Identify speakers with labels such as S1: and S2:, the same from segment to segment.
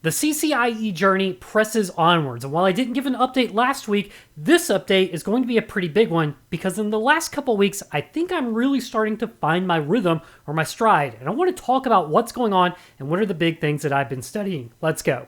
S1: The CCIE journey presses onwards, and while I didn't give an update last week, this update is going to be a pretty big one because in the last couple weeks, I think I'm really starting to find my rhythm or my stride, and I want to talk about what's going on and what are the big things that I've been studying. Let's go.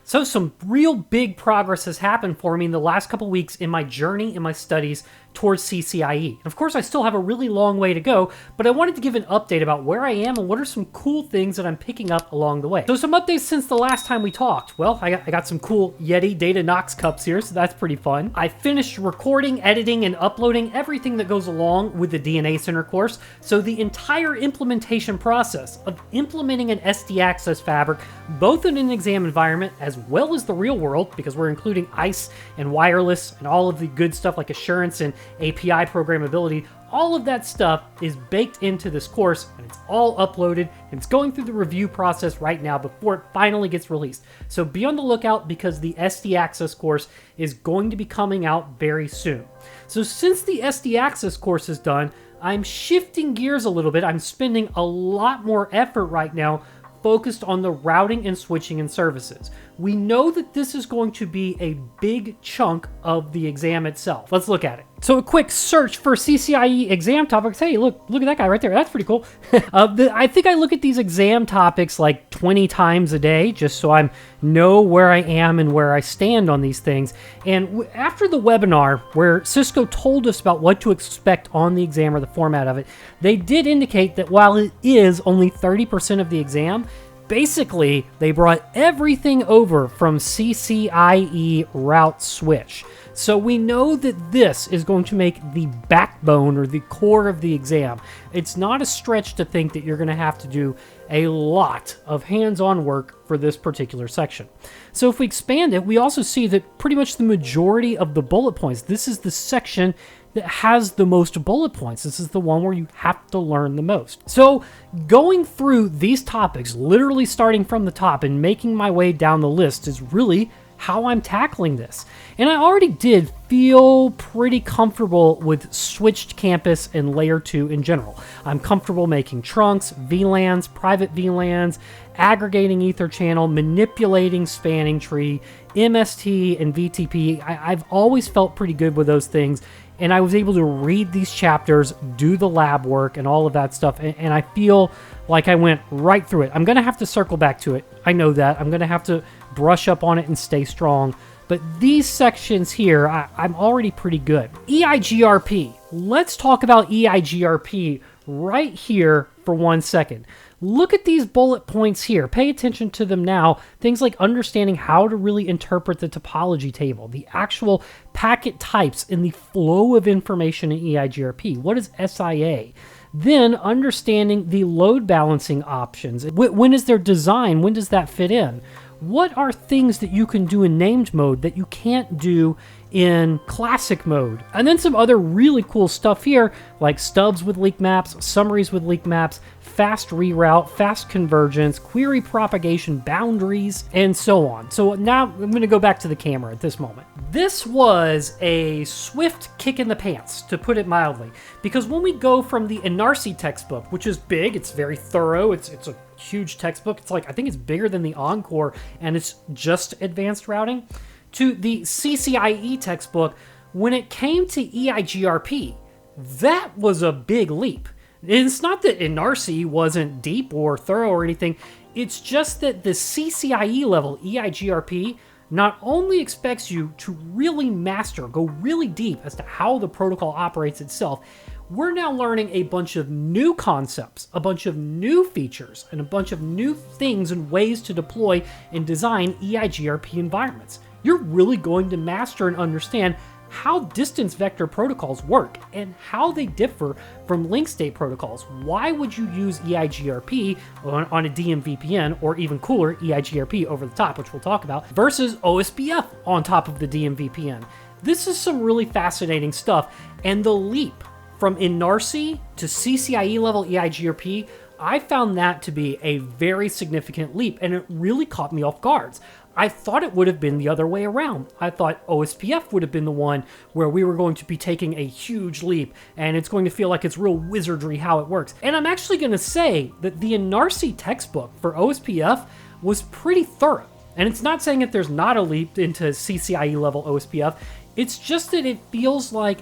S1: So some real big progress has happened for me in the last couple weeks in my journey in my studies towards CCIE. And of course, I still have a really long way to go, but I wanted to give an update about where I am and what are some cool things that I'm picking up along the way. So some updates since the last time we talked. Well, I got some cool Yeti Data Knox cups here, so that's pretty fun. I finished recording, editing, and uploading everything that goes along with the DNA Center course. So the entire implementation process of implementing an SD access fabric, both in an exam environment as well as the real world, because we're including ICE and wireless and all of the good stuff like assurance and API programmability, all of that stuff is baked into this course and it's all uploaded and it's going through the review process right now before it finally gets released. So be on the lookout because the SD Access course is going to be coming out very soon. So since the SD Access course is done, I'm shifting gears a little bit. I'm spending a lot more effort right now focused on the routing and switching and services. We know that this is going to be a big chunk of the exam itself. Let's look at it. So a quick search for CCIE exam topics. Hey, look at that guy right there. That's pretty cool. I think I look at these exam topics like 20 times a day, just so I know where I am and where I stand on these things. And after the webinar where Cisco told us about what to expect on the exam or the format of it, they did indicate that while it is only 30% of the exam, basically, they brought everything over from CCIE route switch. So we know that this is going to make the backbone or the core of the exam. It's not a stretch to think that you're going to have to do a lot of hands-on work for this particular section. So if we expand it, we also see that pretty much the majority of the bullet points, this is the section that has the most bullet points. This is the one where you have to learn the most. So going through these topics, literally starting from the top and making my way down the list is really how I'm tackling this. And I already did feel pretty comfortable with switched campus and layer 2 in general. I'm comfortable making trunks, VLANs, private VLANs, aggregating ether channel, manipulating spanning tree, MST and VTP. I've always felt pretty good with those things. And I was able to read these chapters, do the lab work and all of that stuff. And I feel like I went right through it. I'm going to have to circle back to it. I know that. I'm going to have to brush up on it and stay strong. But these sections here, I'm already pretty good. EIGRP. Let's talk about EIGRP right here for 1 second. Look at these bullet points here. Pay attention to them now. Things like understanding how to really interpret the topology table, the actual packet types in the flow of information in EIGRP. What is SIA? Then understanding the load balancing options. When is their design? When does that fit in? What are things that you can do in named mode that you can't do in classic mode? And then some other really cool stuff here, like stubs with leak maps, summaries with leak maps, fast reroute, fast convergence, query propagation boundaries, and so on. So now I'm going to go back to the camera at this moment. This was a swift kick in the pants, to put it mildly, because when we go from the NRC textbook, which is big, it's very thorough, it's a huge textbook, it's like, I think it's bigger than the Encore, and it's just advanced routing, to the CCIE textbook, when it came to EIGRP, that was a big leap. It's not that NRC wasn't deep or thorough or anything, it's just that the CCIE level EIGRP not only expects you to really master, go really deep as to how the protocol operates itself, we're now learning a bunch of new concepts, a bunch of new features, and a bunch of new things and ways to deploy and design EIGRP environments. You're really going to master and understand how distance vector protocols work and how they differ from link state protocols. Why would you use EIGRP on a DMVPN, or even cooler, EIGRP over the top, which we'll talk about, versus OSPF on top of the DMVPN? This is some really fascinating stuff, and the leap from NRC to CCIE level EIGRP, I found that to be a very significant leap, and it really caught me off guard. I thought it would have been the other way around. I thought OSPF would have been the one where we were going to be taking a huge leap, and it's going to feel like it's real wizardry how it works. And I'm actually going to say that the NARCI textbook for OSPF was pretty thorough. And it's not saying that there's not a leap into CCIE level OSPF, it's just that it feels like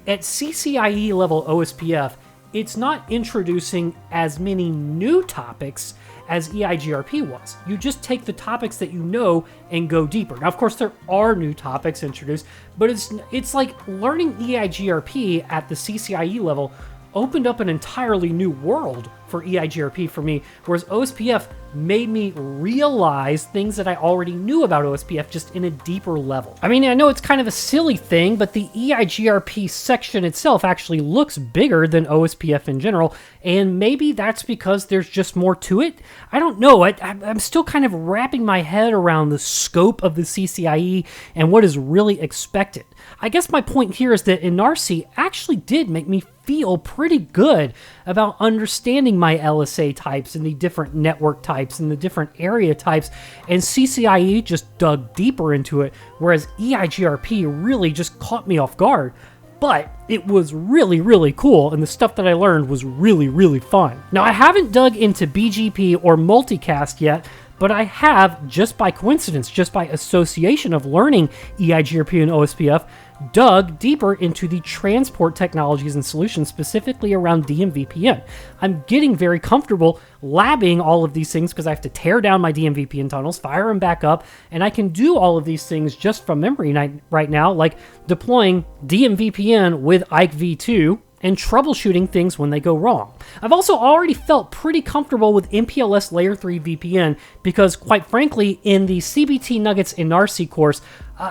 S1: at CCIE level OSPF, it's not introducing as many new topics as EIGRP was. You just take the topics that you know and go deeper. Now, of course, there are new topics introduced, but it's like learning EIGRP at the CCIE level opened up an entirely new world for EIGRP for me, whereas OSPF made me realize things that I already knew about OSPF just in a deeper level. I mean, I know it's kind of a silly thing, but the EIGRP section itself actually looks bigger than OSPF in general, and maybe that's because there's just more to it. I don't know. I'm still kind of wrapping my head around the scope of the CCIE and what is really expected. I guess my point here is that NARCI actually did make me feel pretty good about understanding my LSA types and the different network types and the different area types, and CCIE just dug deeper into it, whereas EIGRP really just caught me off guard. But it was really, really cool, and the stuff that I learned was really, really fun. Now, I haven't dug into BGP or multicast yet, but I have, just by coincidence, just by association of learning EIGRP and OSPF, dug deeper into the transport technologies and solutions, specifically around DMVPN. I'm getting very comfortable labbing all of these things because I have to tear down my DMVPN tunnels, fire them back up, and I can do all of these things just from memory right now, like deploying DMVPN with EIGV2 and troubleshooting things when they go wrong. I've also already felt pretty comfortable with MPLS Layer 3 VPN because, quite frankly, in the CBT Nuggets in NARCI course,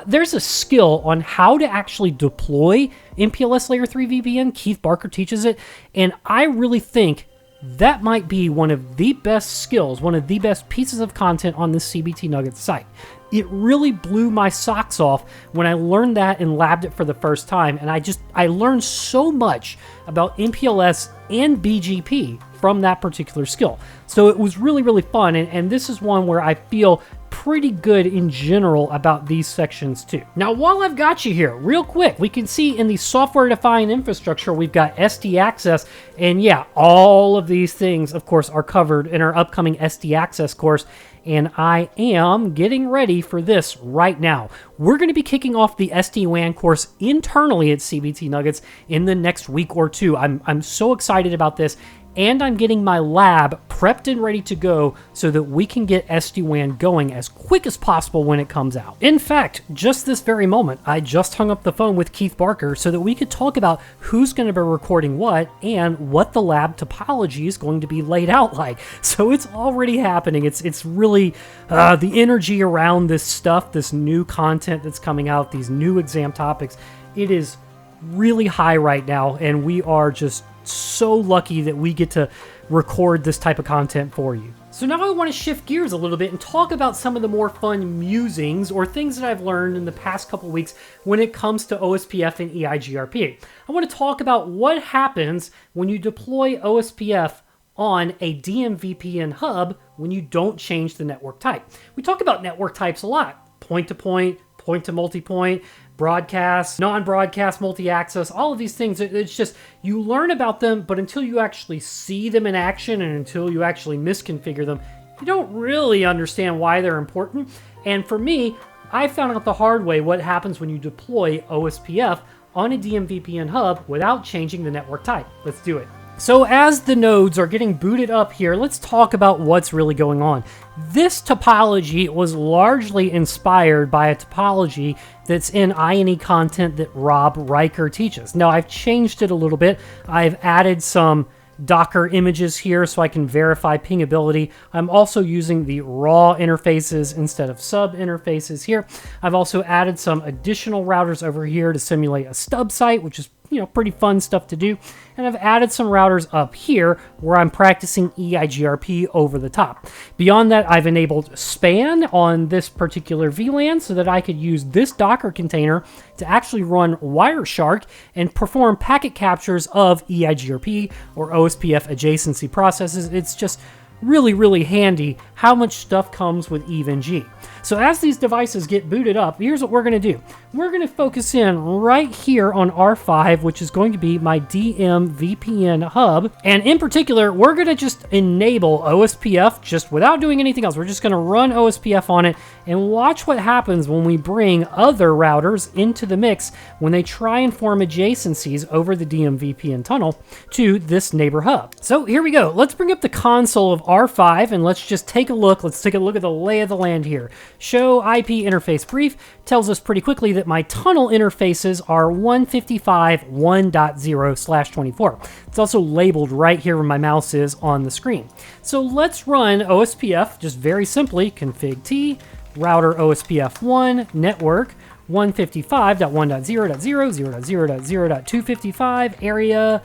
S1: there's a skill on how to actually deploy MPLS Layer 3 VPN. Keith Barker teaches it, and I really think that might be one of the best skills, one of the best pieces of content on this CBT Nuggets site. It really blew my socks off when I learned that and labbed it for the first time, and I learned so much about MPLS and BGP from that particular skill. So it was really, really fun, and this is one where I feel pretty good in general about these sections too. Now, while I've got you here, real quick, we can see in the software-defined infrastructure, we've got SD access, and yeah, all of these things, of course, are covered in our upcoming SD access course, and I am getting ready for this right now. We're going to be kicking off the SD-WAN course internally at CBT Nuggets in the next week or two. I'm so excited about this, and I'm getting my lab prepped and ready to go so that we can get SD-WAN going as quick as possible when it comes out. In fact, just this very moment, I just hung up the phone with Keith Barker so that we could talk about who's going to be recording what and what the lab topology is going to be laid out like. So it's already happening. It's really the energy around this stuff, this new content that's coming out, these new exam topics. It is really high right now, and we are just so lucky that we get to record this type of content for you. So now I want to shift gears a little bit and talk about some of the more fun musings or things that I've learned in the past couple weeks when it comes to OSPF and EIGRP. I want to talk about what happens when you deploy OSPF on a DMVPN hub when you don't change the network type. We talk about network types a lot: point-to-point, point-to-multipoint, broadcast, non-broadcast, multi-access, all of these things. It's just, you learn about them, but until you actually see them in action and until you actually misconfigure them, you don't really understand why they're important. And for me, I found out the hard way what happens when you deploy OSPF on a DMVPN hub without changing the network type. Let's do it. So as the nodes are getting booted up here, let's talk about what's really going on. This topology was largely inspired by a topology that's in INE content that Rob Riker teaches. Now, I've changed it a little bit. I've added some Docker images here so I can verify pingability. I'm also using the raw interfaces instead of sub interfaces here. I've also added some additional routers over here to simulate a stub site, which is pretty fun stuff to do. And I've added some routers up here where I'm practicing EIGRP over the top. Beyond that, I've enabled span on this particular VLAN so that I could use this Docker container to actually run Wireshark and perform packet captures of EIGRP or OSPF adjacency processes. It's just really, really handy how much stuff comes with EVE-NG. So as these devices get booted up, here's what we're going to do. We're going to focus in right here on R5, which is going to be my DMVPN hub. And in particular, we're going to just enable OSPF just without doing anything else. We're just going to run OSPF on it and watch what happens when we bring other routers into the mix when they try and form adjacencies over the DMVPN tunnel to this neighbor hub. So here we go. Let's bring up the console of R5 and let's just take a look. Let's take a look at the lay of the land here. Show IP interface brief tells us pretty quickly that my tunnel interfaces are 155.1.0/24. It's also labeled right here where my mouse is on the screen. So let's run OSPF just very simply, config T, router OSPF1, network 155.1.0.0.0.0.255, area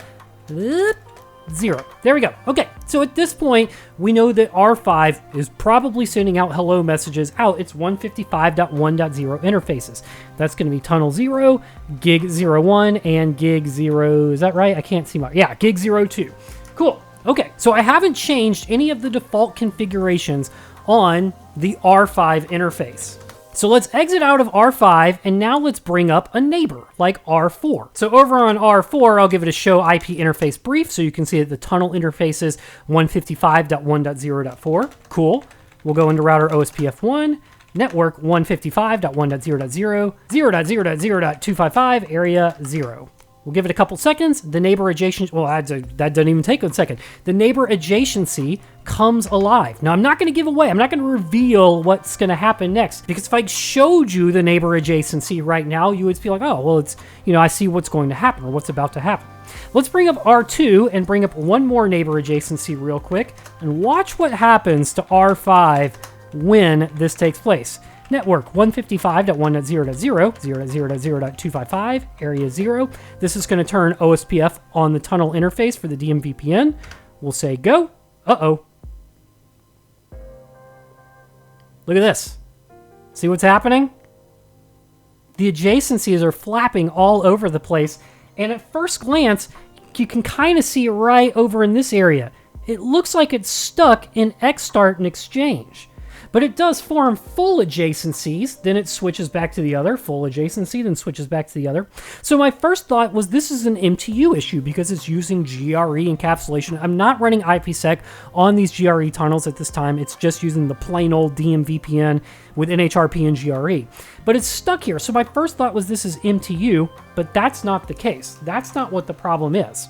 S1: 0. There we go. Okay, so at this point, we know that R5 is probably sending out hello messages out its 155.1.0 interfaces. That's going to be tunnel 0, gig 01, and gig 0. Is that right? I can't see my... Yeah, gig 02. Cool. Okay, so I haven't changed any of the default configurations on the R5 interface. So let's exit out of R5, and now let's bring up a neighbor, like R4. So over on R4, I'll give it a show IP interface brief, so you can see that the tunnel interface is 155.1.0.4. Cool. We'll go into router OSPF1, network 155.1.0.0, 0.0.0.255, area 0. We'll give it a couple seconds. The neighbor adjacent, well, that doesn't even take a second. The neighbor adjacency comes alive. Now, I'm not going to give away, I'm not going to reveal what's going to happen next, because if I showed you the neighbor adjacency right now, you would feel like, oh, well, it's, I see what's going to happen or what's about to happen. Let's bring up R2 and bring up one more neighbor adjacency real quick and watch what happens to R5 when this takes place. Network 155.1.0.0, 0.0.0.255, area 0. This is going to turn OSPF on the tunnel interface for the DMVPN. We'll say go. Uh-oh. Look at this. See what's happening? The adjacencies are flapping all over the place, and at first glance, you can kind of see right over in this area. It looks like it's stuck in Xstart and Exchange. But it does form full adjacencies, then it switches back to the other, full adjacency, then switches back to the other. So my first thought was this is an MTU issue because it's using GRE encapsulation. I'm not running IPsec on these GRE tunnels at this time. It's just using the plain old DMVPN with NHRP and GRE. But it's stuck here. So my first thought was this is MTU, but that's not the case. That's not what the problem is.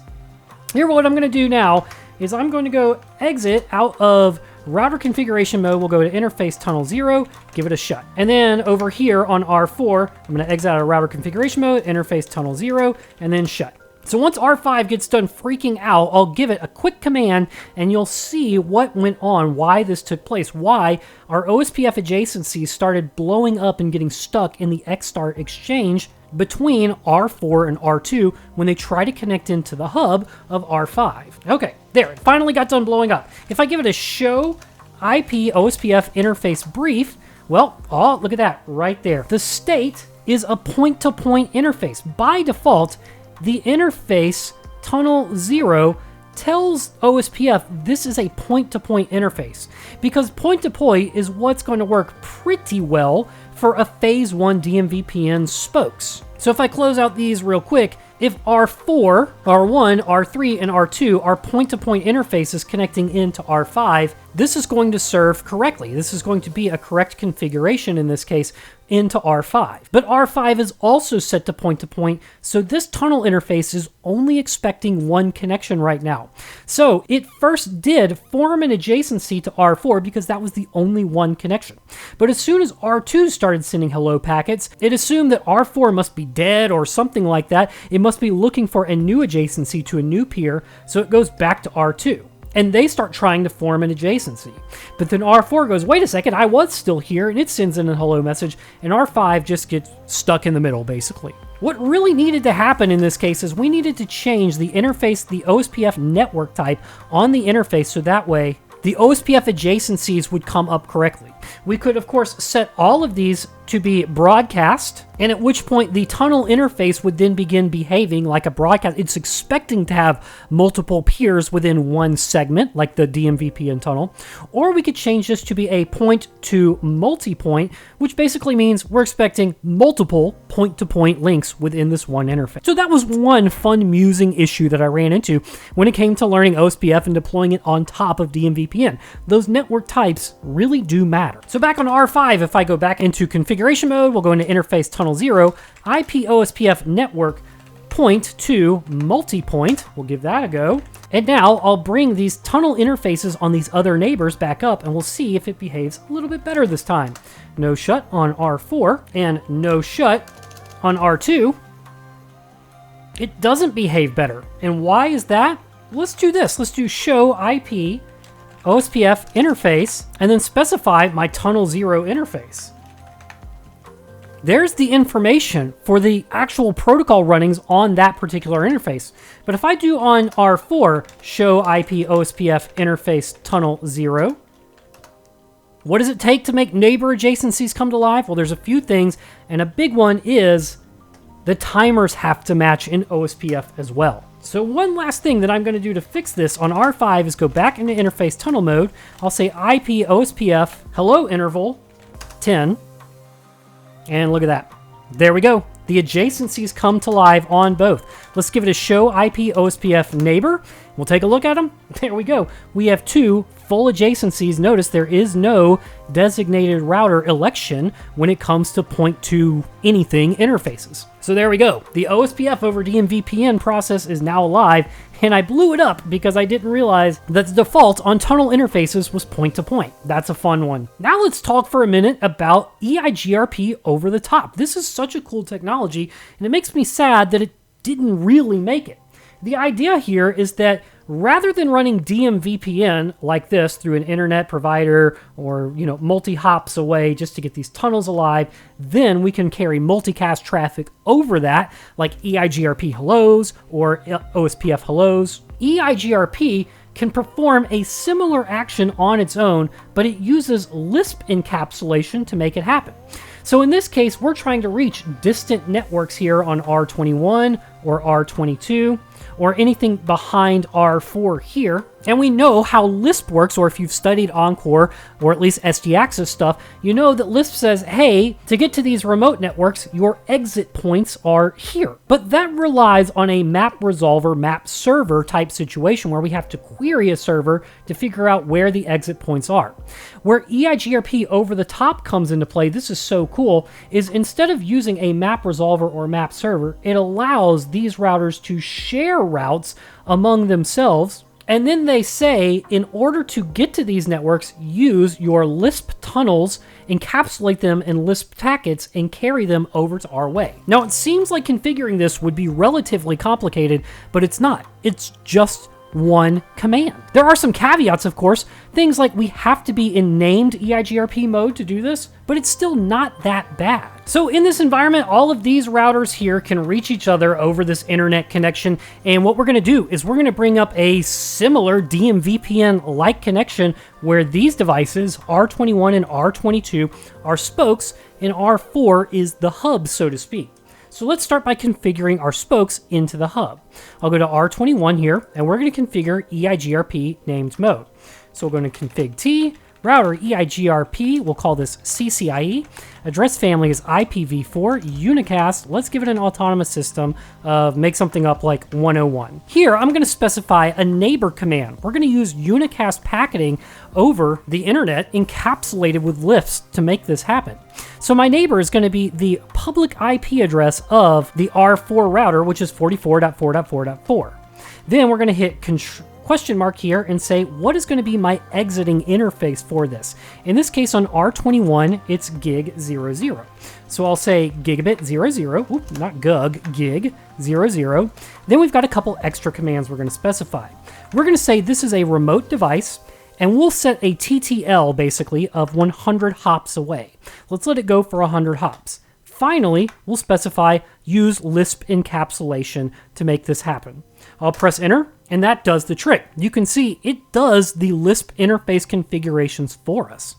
S1: Here, what I'm going to do now is I'm going to go exit out of router configuration mode. We'll go to interface tunnel 0, give it a shut. And then over here on R4, I'm going to exit out of router configuration mode, interface tunnel 0, and then shut. So once R5 gets done freaking out, I'll give it a quick command and you'll see what went on, why this took place, why our OSPF adjacencies started blowing up and getting stuck in the Xstart exchange between R4 and R2 when they try to connect into the hub of R5. Okay, there, it finally got done blowing up. If I give it a show IP OSPF interface brief, well, oh, look at that right there. The state is a point-to-point interface. By default, the interface tunnel 0 tells OSPF this is a point-to-point interface because point-to-point is what's going to work pretty well for a phase 1 DMVPN spokes. So if I close out these real quick, if R4, R1, R3, and R2 are point-to-point interfaces connecting into R5, this is going to serve correctly. This is going to be a correct configuration in this case into R5. But R5 is also set to point-to-point, so this tunnel interface is only expecting one connection right now. So it first did form an adjacency to R4 because that was the only one connection. But as soon as R2 started sending hello packets, it assumed that R4 must be dead or something like that. It must be looking for a new adjacency to a new peer, so it goes back to R2. And they start trying to form an adjacency. But then R4 goes, wait a second, I was still here, and it sends in a hello message, and R5 just gets stuck in the middle, basically. What really needed to happen in this case is we needed to change the interface, the OSPF network type on the interface, so that way the OSPF adjacencies would come up correctly. We could, of course, set all of these to be broadcast, and at which point the tunnel interface would then begin behaving like a broadcast. It's expecting to have multiple peers within one segment, like the DMVPN tunnel. Or we could change this to be a point to multi-point, which basically means we're expecting multiple point-to-point links within this one interface. So that was one fun musing issue that I ran into when it came to learning OSPF and deploying it on top of DMVPN. Those network types really do matter. So back on R5, if I go back into configuration mode, we'll go into interface tunnel 0, IP OSPF network point to multi-point. We'll give that a go. And now I'll bring these tunnel interfaces on these other neighbors back up, and we'll see if it behaves a little bit better this time. No shut on R4 and no shut on R2. It doesn't behave better. And why is that? Let's do this. Let's do show IP OSPF interface and then specify my tunnel 0 interface. There's the information for the actual protocol runnings on that particular interface. But if I do on R4, show IP OSPF interface tunnel 0, what does it take to make neighbor adjacencies come to life? Well, there's a few things, and a big one is the timers have to match in OSPF as well. So one last thing that I'm going to do to fix this on R5 is go back into interface tunnel mode. I'll say IP OSPF hello interval 10. And look at that. There we go. The adjacencies come to live on both. Let's give it a show IP OSPF neighbor. We'll take a look at them. There we go. We have two full adjacencies. Notice there is no designated router election when it comes to point to anything interfaces. So there we go. The OSPF over DMVPN process is now alive, and I blew it up because I didn't realize that the default on tunnel interfaces was point to point. That's a fun one. Now let's talk for a minute about EIGRP over the top. This is such a cool technology, and it makes me sad that it didn't really make it. The idea here is that rather than running DMVPN like this through an internet provider or, multi-hops away just to get these tunnels alive, then we can carry multicast traffic over that, like EIGRP hellos or OSPF hellos. EIGRP can perform a similar action on its own, but it uses LISP encapsulation to make it happen. So in this case, we're trying to reach distant networks here on R21 or R22 or anything behind R4 here. And we know how LISP works, or if you've studied Encore or at least SD Access stuff, you know that LISP says, hey, to get to these remote networks, your exit points are here. But that relies on a map resolver, map server type situation where we have to query a server to figure out where the exit points are. Where EIGRP over the top comes into play, this is so cool, is instead of using a map resolver or map server, it allows these routers to share routes among themselves. And then they say, in order to get to these networks, use your LISP tunnels, encapsulate them in LISP packets, and carry them over to our way. Now, it seems like configuring this would be relatively complicated, but it's not. It's just one command. There are some caveats, of course, things like we have to be in named EIGRP mode to do this, but it's still not that bad. So in this environment, all of these routers here can reach each other over this internet connection, and what we're going to do is we're going to bring up a similar DMVPN-like connection where these devices, R21 and R22, are spokes, and R4 is the hub, so to speak. So let's start by configuring our spokes into the hub. I'll go to R21 here, and we're going to configure EIGRP named mode. So we're going to config T, router EIGRP, we'll call this CCIE. Address family is IPv4, unicast. Let's give it an autonomous system of make something up like 101. Here, I'm going to specify a neighbor command. We're going to use unicast packaging over the internet encapsulated with LISP to make this happen. So my neighbor is going to be the public IP address of the R4 router, which is 44.4.4.4. Then we're going to hit question mark here and say, what is going to be my exiting interface for this? In this case on R21, it's gig 00. So I'll say gigabit 00, not gug, gig 00. Then we've got a couple extra commands we're going to specify. We're going to say this is a remote device, and we'll set a TTL basically of 100 hops away. Let's let it go for 100 hops. Finally, we'll specify use LISP encapsulation to make this happen. I'll press enter, and that does the trick. You can see it does the LISP interface configurations for us.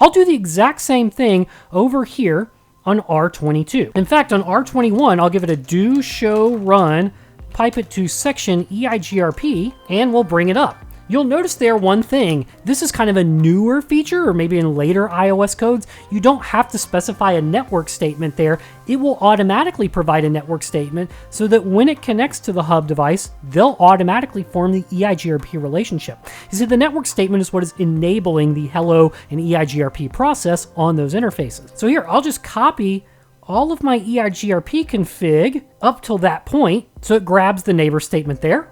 S1: I'll do the exact same thing over here on R22. In fact, on R21, I'll give it a do, show, run, pipe it to section EIGRP, and we'll bring it up. You'll notice there one thing. This is kind of a newer feature, or maybe in later iOS codes, you don't have to specify a network statement there. It will automatically provide a network statement so that when it connects to the hub device, they'll automatically form the EIGRP relationship. You see, the network statement is what is enabling the hello and EIGRP process on those interfaces. So here, I'll just copy all of my EIGRP config up till that point. So it grabs the neighbor statement there,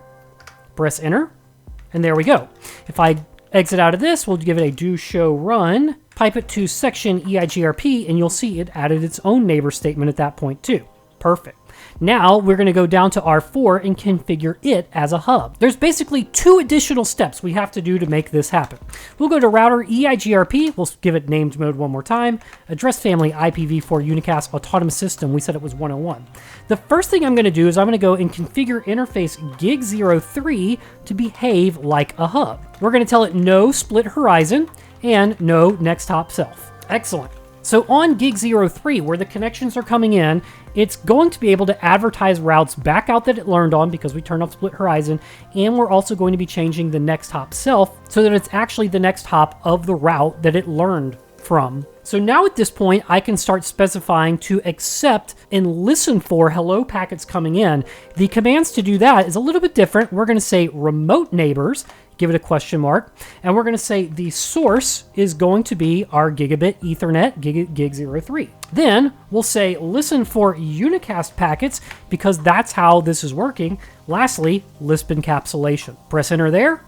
S1: press enter, and there we go. If I exit out of this, we'll give it a do, show, run, pipe it to section EIGRP, and you'll see it added its own neighbor statement at that point too. Perfect. Now we're going to go down to R4 and configure it as a hub. There's basically 2 additional steps we have to do to make this happen. We'll go to router EIGRP. We'll give it named mode one more time. Address family IPv4 unicast autonomous system. We said it was 101. The first thing I'm going to do is I'm going to go and configure interface gig03 to behave like a hub. We're going to tell it no split horizon and no next hop self. Excellent. So on gig03, where the connections are coming in, it's going to be able to advertise routes back out that it learned on because we turned off split horizon, and we're also going to be changing the next hop self so that it's actually the next hop of the route that it learned from. So now at this point, I can start specifying to accept and listen for hello packets coming in. The commands to do that is a little bit different. We're going to say remote neighbors, give it a question mark, and we're going to say the source is going to be our gigabit Ethernet gig03. Then we'll say listen for unicast packets because that's how this is working. Lastly, Lisp encapsulation. Press enter there.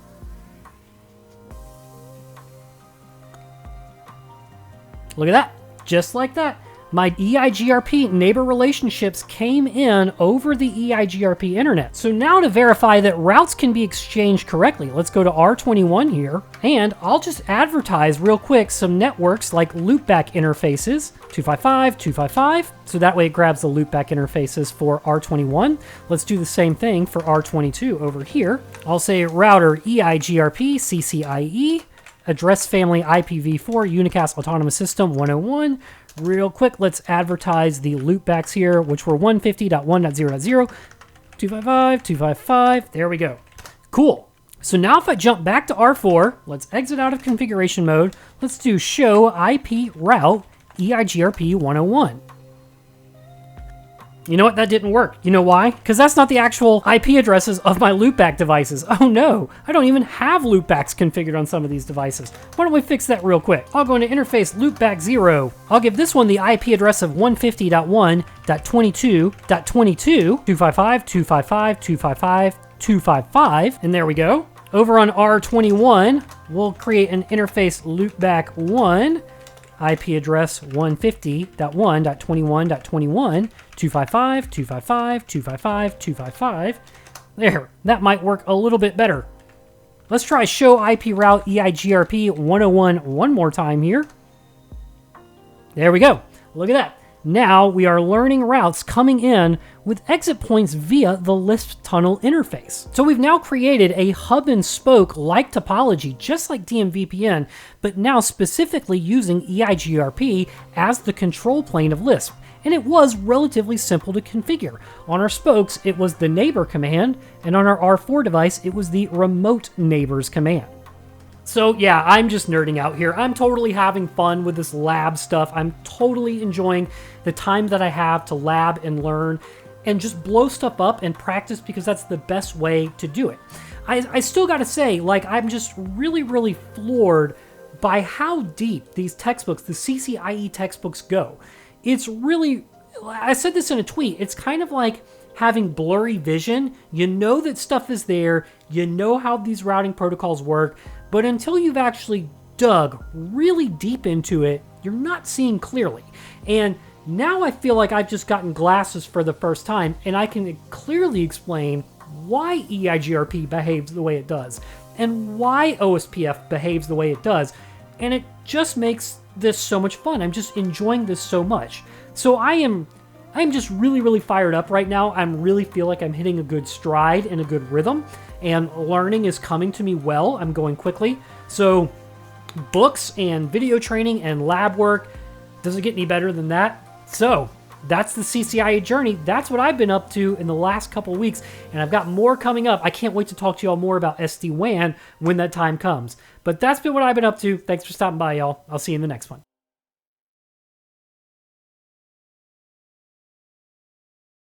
S1: Look at that, just like that. My EIGRP neighbor relationships came in over the EIGRP internet. So now to verify that routes can be exchanged correctly, let's go to R21 here, and I'll just advertise real quick some networks like loopback interfaces, 255, 255, so that way it grabs the loopback interfaces for R21. Let's do the same thing for R22 over here. I'll say router EIGRP CCIE, address family IPv4 unicast autonomous system 101. Real quick, let's advertise the loopbacks here, which were 150.1.0.0, 255, 255. There we go. Cool. So now if I jump back to R4, let's exit out of configuration mode. Let's do show IP route EIGRP 101. You know what? That didn't work. You know why? Because that's not the actual IP addresses of my loopback devices. Oh no, I don't even have loopbacks configured on some of these devices. Why don't we fix that real quick? I'll go into interface loopback 0. I'll give this one the IP address of 150.1.22.22, 255, 255, 255, 255, and there we go. Over on R21, we'll create an interface loopback 1, IP address 150.1.21.21, 255, 255, 255, 255. There, that might work a little bit better. Let's try show IP route EIGRP 101 one more time here. There we go. Look at that. Now we are learning routes coming in with exit points via the Lisp tunnel interface. So we've now created a hub and spoke like topology, just like DMVPN, but now specifically using EIGRP as the control plane of Lisp. And it was relatively simple to configure. On our spokes, it was the neighbor command, and on our R4 device, it was the remote neighbors command. So yeah, I'm just nerding out here. I'm totally having fun with this lab stuff. I'm totally enjoying the time that I have to lab and learn and just blow stuff up and practice because that's the best way to do it. I still gotta say, like, I'm just really floored by how deep these textbooks, the CCIE textbooks go. It's really, I said this in a tweet, it's kind of like having blurry vision. You know that stuff is there, you know how these routing protocols work, but until you've actually dug really deep into it, you're not seeing clearly. And now I feel like I've just gotten glasses for the first time, and I can clearly explain why EIGRP behaves the way it does, and why OSPF behaves the way it does. And it just makes this so much fun. I'm just enjoying this so much. So I'm just really fired up right now. I really feel like I'm hitting a good stride and a good rhythm, and learning is coming to me well. I'm going quickly. So books and video training and lab work. Doesn't get any better than that. So that's the CCIE journey. That's what I've been up to in the last couple of weeks, and I've got more coming up. I can't wait to talk to y'all more about SD-WAN when that time comes. But that's been what I've been up to. Thanks for stopping by, y'all. I'll see you in the next one.